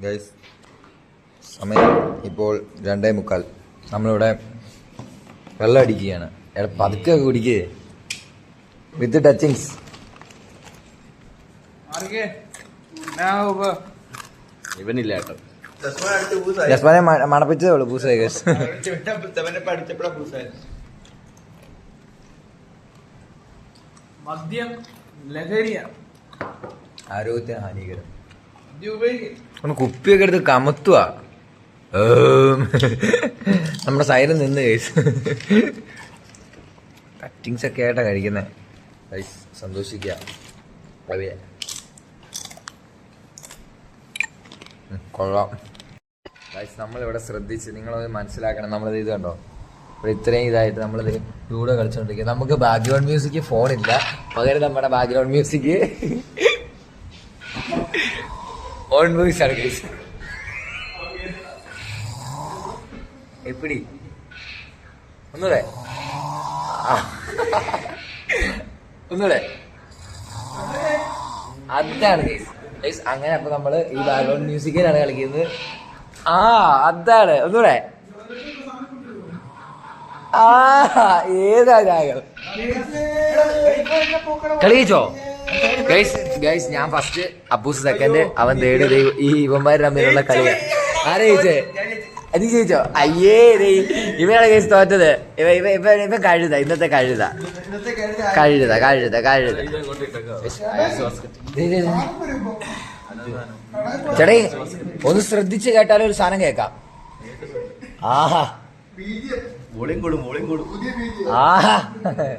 Guys സമയം ഇപ്പോൾ 2:45. നമ്മളിവിടെ വെള്ളം അടിക്കുകയാണ്. എടാ പതുക്കെ കുടിക്കേ വിത്ത് ടച്ചിങ്സ്. ഇവനില്ല കേട്ടോ. ജസ്മാനെ മണപ്പിച്ചതേ ഉള്ളൂ പൂസായി ഗൈസ്. മദ്യം ലഹരിയാണ്, ആരോഗ്യത്തിന് ഹാനികരം. ഒന്ന് കുപ്പിയൊക്കെ എടുത്ത് കമത്തുവാ. നമ്മുടെ സൈഡിൽ നിന്ന് ഗൈസ് ടച്ചിങ്സ് ഒക്കെ ആയിട്ടാ കഴിക്കുന്നേ. ഗൈസ് സന്തോഷിക്കുക. കൊള്ളാം ഗൈസ്. നമ്മളിവിടെ ശ്രദ്ധിച്ച് നിങ്ങളത് മനസ്സിലാക്കണം. നമ്മളത് ഇത് കണ്ടോ, ഇവിടെ ഇത്രയും ഇതായിട്ട് നമ്മളിത് ലൂഡോ കളിച്ചോണ്ടിരിക്കുക. നമുക്ക് ബാക്ക്ഗ്രൗണ്ട് മ്യൂസിക് ഫോണില്ല, പകരം നമ്മുടെ ബാക്ക്ഗ്രൗണ്ട് മ്യൂസിക് ഓൺ വോയിസ് ആണ് ഗൈസ്. എപ്പിടി ഒന്നൂടെ ഒന്നൂടെ അതാണ് ഗൈസ്. ഗൈസ് അങ്ങനെ അപ്പൊ നമ്മള് ഈ ബാക്ക്ഗ്രൗണ്ട് മ്യൂസിക്കിലാണ് കളിക്കുന്നത്. അതാണ് ഒന്നൂടെ. ഏതാ രാഗം കളിച്ചോ ഗൈസ്? ഞാൻ ഫസ്റ്റ്, അപ്പൂസ് സെക്കൻഡ്, അവൻ തേർഡ്. ഈ ഇവന്മാര് തമ്മിലുള്ള കളിയാ. ആരാ ജയിച്ചേ? അത് ജയിച്ചോ? അയ്യേ, ഇവനാണ് ഗൈസ് തോറ്റത്. ഇവ കഴുത, ഇന്നത്തെ കഴുത. ചേട്ടേ ഒന്ന് ശ്രദ്ധിച്ച് കേട്ടാലും ഒരു സാധനം കേക്കാം. ആഹാ, ആഹാ.